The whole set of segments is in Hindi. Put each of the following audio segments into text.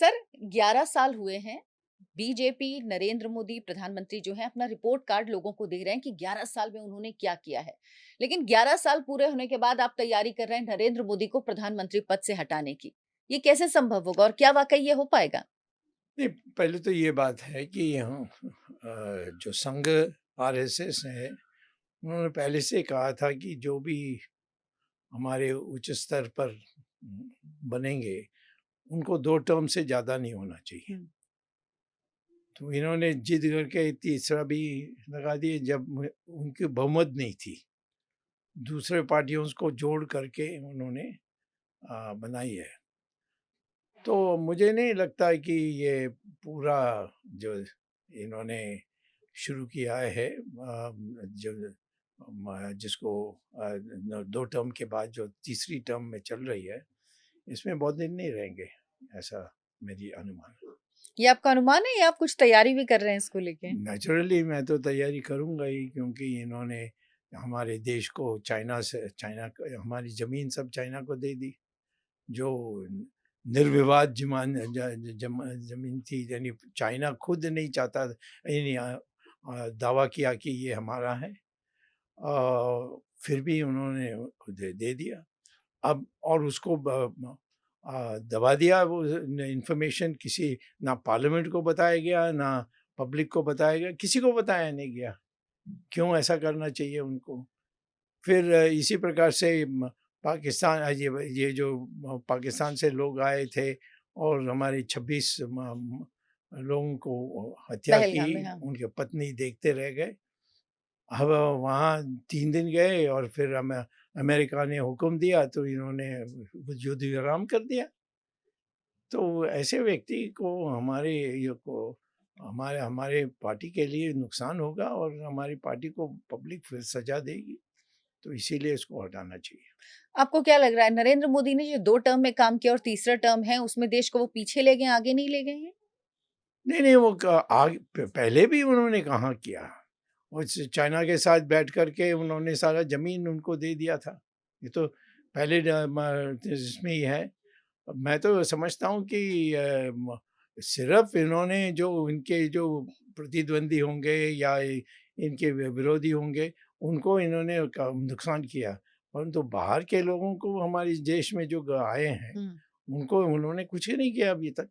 सर 11 साल हुए हैं। बीजेपी नरेंद्र मोदी प्रधानमंत्री जो हैं अपना रिपोर्ट कार्ड लोगों को दे रहे हैं कि 11 साल में उन्होंने क्या किया है। लेकिन 11 साल पूरे होने के बाद आप तैयारी कर रहे हैं नरेंद्र मोदी को प्रधानमंत्री पद से हटाने की। ये कैसे संभव होगा और क्या वाकई ये हो पाएगा? नहीं, पहले तो ये बात है कि यहाँ जो संघ आरएसएस है, उन्होंने पहले से कहा था कि जो भी हमारे उच्च स्तर पर बनेंगे, उनको 2 टर्म से ज़्यादा नहीं होना चाहिए। तो इन्होंने जिद करके तीसरा भी लगा दिए जब उनकी बहुमत नहीं थी। दूसरे पार्टियों को जोड़ करके उन्होंने बनाई है। तो मुझे नहीं लगता है कि ये पूरा जो इन्होंने शुरू किया है जो जिसको 2 टर्म के बाद जो तीसरी टर्म में चल रही है, इसमें बहुत दिन नहीं रहेंगे, ऐसा मेरी अनुमान है। ये आपका अनुमान है या आप कुछ तैयारी भी कर रहे हैं इसको लेके? नेचुरली मैं तो तैयारी करूँगा ही, क्योंकि इन्होंने हमारे देश को हमारी ज़मीन सब चाइना को दे दी। जो निर्विवाद ज़मीन थी, यानी चाइना खुद नहीं चाहता, यानी दावा किया कि ये हमारा है। फिर भी उन्होंने दे दिया। अब और उसको दबा दिया। वो इन्फॉर्मेशन किसी ना पार्लियामेंट को बताया गया, ना पब्लिक को बताया गया, किसी को बताया नहीं गया। क्यों ऐसा करना चाहिए उनको? फिर इसी प्रकार से पाकिस्तान ये जो पाकिस्तान से लोग आए थे और हमारे 26 लोगों को हत्या की, पहलगाम में, हाँ। उनके पत्नी देखते रह गए। अब वहाँ 3 दिन गए और फिर अमेरिका ने हुक्म दिया तो इन्होंने युद्ध विराम कर दिया। तो ऐसे व्यक्ति को हमारे हमारे पार्टी के लिए नुकसान होगा और हमारी पार्टी को पब्लिक फिर सजा देगी। तो इसीलिए इसको हटाना चाहिए। आपको क्या लग रहा है नरेंद्र मोदी ने जो 2 टर्म में काम किया और तीसरा टर्म है उसमें देश को वो पीछे ले गए, आगे नहीं ले गए हैं? नहीं, नहीं, वो पहले भी उन्होंने कहाँ किया। वो चाइना के साथ बैठ कर के उन्होंने सारा ज़मीन उनको दे दिया था। ये तो पहले इसमें ही है। मैं तो समझता हूँ कि सिर्फ इन्होंने जो इनके जो प्रतिद्वंदी होंगे या इनके विरोधी होंगे, उनको इन्होंने नुकसान किया, परंतु बाहर के लोगों को हमारे देश में जो आए हैं, उनको उन्होंने कुछ ही नहीं किया अभी तक।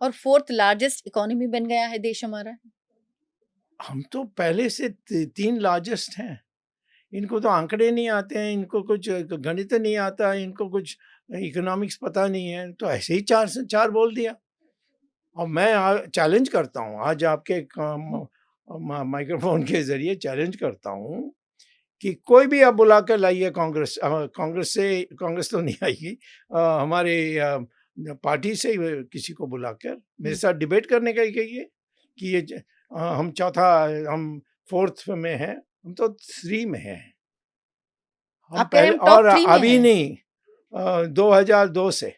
और 4th लार्जेस्ट इकोनॉमी बन गया है देश हमारा। हम तो पहले से 3 लार्जेस्ट हैं। इनको तो आंकड़े नहीं आते हैं, इनको कुछ गणित नहीं आता है, इनको कुछ इकोनॉमिक्स पता नहीं है, तो ऐसे ही 4 से 4 बोल दिया। और मैं चैलेंज करता हूँ, आज आपके माइक्रोफोन के ज़रिए चैलेंज करता हूँ कि कोई भी आप बुला कर लाइए कांग्रेस तो नहीं आएगी, हमारे पार्टी से किसी को बुलाकर मेरे साथ डिबेट करने का ही कहिए कि हम 4th में हैं, हम तो 3 में हैं। हम आप कह रहे हैं पहले हम टॉप और 3 में अभी हैं। नहीं, 2002 से।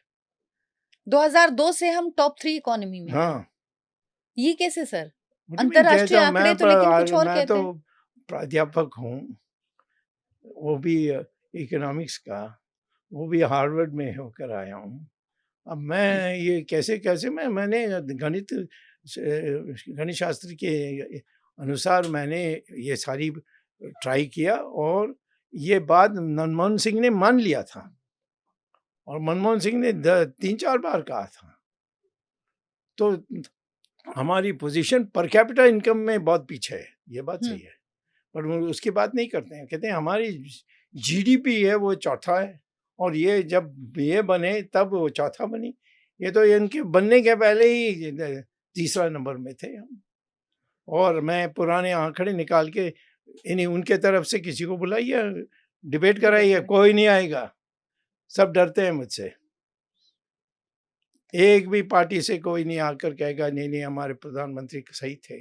2002 से हम टॉप 3 इकोनॉमी में हैं। हाँ, ये कैसे सर? मुझे भी कहता अंतर्राष्ट्रीय हूँ, आंकड़े तो लेकिन कुछ और मैं कहते तो हैं। प्राध्यापक हूँ, वो भी इकोनॉमिक्स का, वो भी हार्वर्ड में होकर आया हूँ। अब मैं ये कैसे-कैसे मैंने गणित शास्त्र के अनुसार मैंने ये सारी ट्राई किया और ये बात मनमोहन सिंह ने मान लिया था और मनमोहन सिंह ने 3-4 बार कहा था। तो हमारी पोज़ीशन पर कैपिटा इनकम में बहुत पीछे है, ये बात हुँ। सही है। पर वो उसकी बात नहीं करते हैं, कहते हैं हमारी जीडीपी है वो चौथा है और ये जब ये बने तब वो चौथा बनी। ये तो इनके बनने के पहले ही तीसरा नंबर में थे हम। और मैं पुराने आंकड़े निकाल के इन्हीं उनके तरफ से किसी को बुलाइए, डिबेट कराइए, कोई नहीं आएगा, सब डरते हैं मुझसे। एक भी पार्टी से कोई नहीं आकर कहेगा नहीं, नहीं हमारे प्रधानमंत्री सही थे।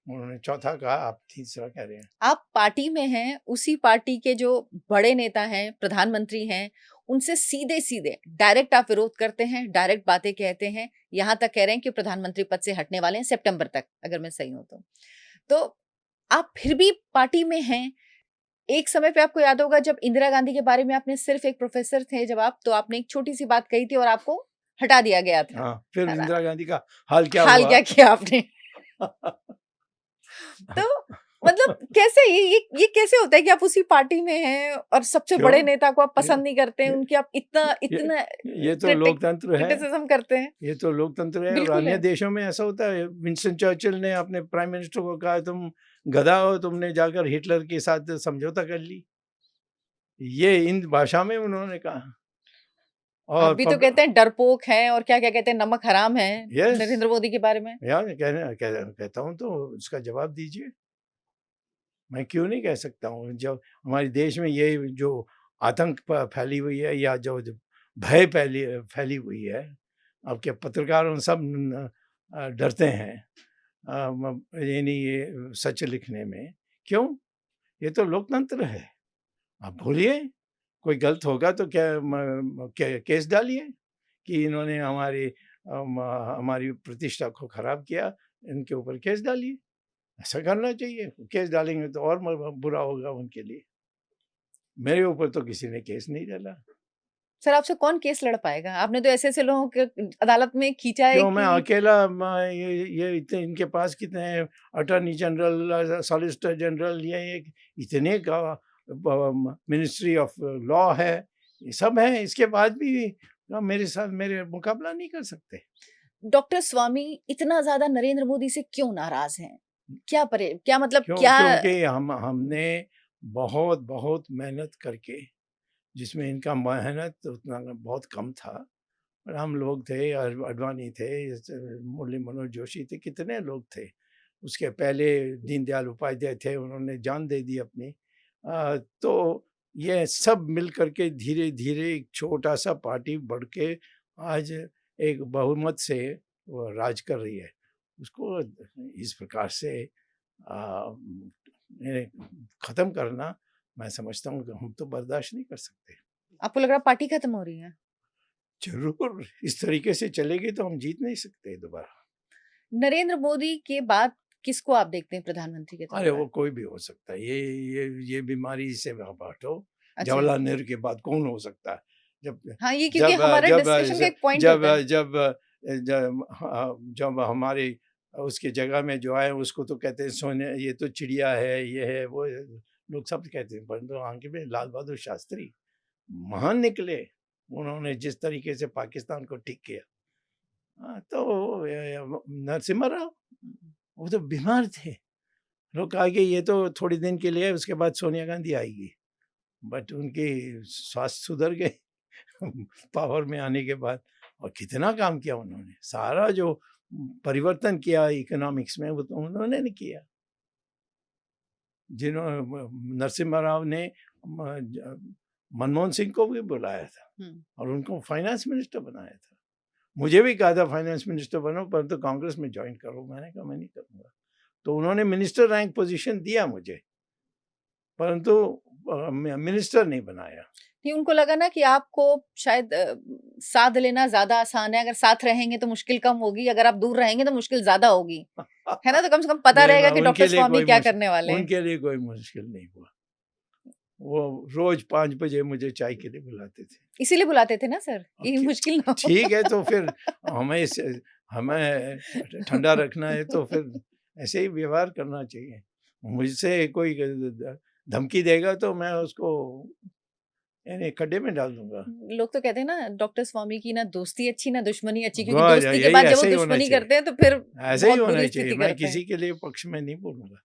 उन्होंने चौथा कहा, आप तीसरा कह रहे हैं। आप पार्टी में हैं, उसी पार्टी के जो बड़े नेता हैं, प्रधानमंत्री हैं, उनसे सीधे-सीधे डायरेक्ट आप विरोध करते हैं, डायरेक्ट बातें कहते हैं, यहाँ तक कह रहे हैं कि प्रधानमंत्री पद से हटने वाले हैं सितंबर तक, अगर मैं सही हूँ तो। तो आप फिर भी पार्टी में हैं। एक समय पे आपको याद होगा जब इंदिरा गांधी के बारे में आपने सिर्फ एक प्रोफेसर थे जब आप, तो आपने एक छोटी-सी बात कही थी और आपको हटा दिया गया था, हाँ, फिर है ना? इंदिरा गांधी का हाल क्या हाल हुआ? क्या किया आपने? तो मतलब कैसे ये कैसे होता है कि आप उसी पार्टी में हैं और सबसे क्यों? बड़े नेता को आप ये पसंद नहीं करते हैं, ये उनकी आप इतना ये इतना ये तो लोकतंत्र है। क्रिटिसिज्म करते हैं? ये तो लोकतंत्र है और बिल्कुल अन्य है। देशों में ऐसा होता है। विंस्टन चर्चिल ने अपने प्राइम मिनिस्टर को कहा, तुम गधा हो, तुमने जाकर हिटलर के साथ समझौता कर ली। ये इन भाषा में उन्होंने कहा। आप और भी तो कहते हैं डरपोक हैं और क्या-क्या कहते हैं, नमक हराम है यस, नरेंद्र मोदी के बारे में। कहता हूँ तो उसका जवाब दीजिए। मैं क्यों नहीं कह सकता हूँ? जब हमारे देश में ये जो आतंक फैली हुई है या जो भय फैली फैली हुई है, अब क्या पत्रकार सब डरते हैं यानी ये सच लिखने में। क्यों? ये तो लोकतंत्र है। आप भूलिए, कोई गलत होगा तो क्या केस डालिए कि इन्होंने हमारी प्रतिष्ठा को खराब किया, इनके ऊपर केस डालिए। ऐसा करना चाहिए। केस डालेंगे तो और बुरा होगा उनके लिए। मेरे ऊपर तो किसी ने केस नहीं डाला। सर आपसे कौन केस लड़ पाएगा? आपने तो ऐसे-ऐसे लोगों के अदालत में खींचा है क्यों मैं कि अकेला ये इतने इनके पास कितने अटॉर्नी जनरल, सॉलिसिटर जनरल, ये इतने का मिनिस्ट्री ऑफ लॉ है, ये सब है। इसके बाद भी मेरे साथ मेरे मुकाबला नहीं कर सकते। डॉक्टर स्वामी इतना ज़्यादा नरेंद्र मोदी से क्यों नाराज़ हैं? क्या मतलब क्यों? क्या क्योंकि हमने बहुत बहुत मेहनत करके, जिसमें इनका मेहनत उतना बहुत कम था, और हम लोग थे, अडवाणी थे, मुरली मनोहर जोशी थे, कितने लोग थे। उसके पहले दीनदयाल उपाध्याय थे, उन्होंने जान दे दी अपनी। तो ये सब मिल करके धीरे धीरे एक छोटा सा पार्टी बढ़ के आज एक बहुमत से वो राज कर रही है। उसको इस प्रकार से ख़त्म करना, मैं समझता हूँ कि हम तो बर्दाश्त नहीं कर सकते। आपको लग रहा है पार्टी खत्म हो रही है? ज़रूर, इस तरीके से चलेगी तो हम जीत नहीं सकते दोबारा। नरेंद्र मोदी के बाद किसको आप देखते हैं प्रधानमंत्री के तौर अरे पर? वो कोई भी हो सकता है। ये बीमारी से आप हटो। अच्छा। जवाहरलाल नेहरू के बाद कौन हो सकता है? जब हाँ, ये क्योंकि जब हमारा जब डिस्कशन का ज एक पॉइंट जब होता है। जब जब हमारे उसकी जगह में जो आए उसको तो कहते हैं सोने, ये तो चिड़िया है, ये है, वो है, लोग सब कहते हैं। परंतु आगे में लाल बहादुर शास्त्री महान निकले। उन्होंने जिस तरीके से पाकिस्तान को ठीक किया। तो नरसिम्हा राव, वो तो बीमार थे। लोग कहा कि ये तो थोड़ी दिन के लिए है, उसके बाद सोनिया गांधी आएगी। बट उनकी स्वास्थ्य सुधर गए पावर में आने के बाद। और कितना काम किया उन्होंने, सारा जो परिवर्तन किया इकोनॉमिक्स में, वो तो उन्होंने नहीं किया। नरसिम्हा राव ने मनमोहन सिंह को भी बुलाया था और उनको फाइनेंस मिनिस्टर बनाया था। मुझे भी कहा था फाइनेंस मिनिस्टर बनो, परंतु कांग्रेस में ज्वाइन करो। मैंने कहा मैं नहीं करूँगा। तो उन्होंने मिनिस्टर रैंक पोजीशन दिया मुझे, परंतु मिनिस्टर नहीं बनाया। नहीं, उनको लगा ना कि आपको शायद साथ लेना ज़्यादा आसान है, अगर साथ रहेंगे तो मुश्किल कम होगी, अगर आप दूर रहेंगे तो मुश्किल ज़्यादा होगी। है ना? तो कम से कम पता नहीं, रहेगा कि डॉक्टर स्वामी क्या करने वाले हैं। उनके लिए कोई मुश्किल नहीं हुआ। वो रोज़ 5 बजे मुझे चाय के लिए बुलाते थे। इसीलिए बुलाते थे ना सर, कि ओके, मुश्किल ना हो। ठीक है, तो फिर हमें ठंडा रखना है तो फिर ऐसे ही व्यवहार करना चाहिए। मुझसे कोई धमकी देगा तो मैं उसको यानी खड्डे में डाल दूँगा। लोग तो कहते हैं ना डॉक्टर स्वामी की ना दोस्ती अच्छी ना दुश्मनी अच्छी, क्योंकि वाह! दोस्ती के यही बाद जब वो ऐसे ही होना दुश्मनी चाहिए। करते हैं तो फिर ऐसे ही बहुत होना बुरी चाहिए। स्थिति मैं करते हैं। किसी के लिए पक्ष में नहीं बोलूँगा।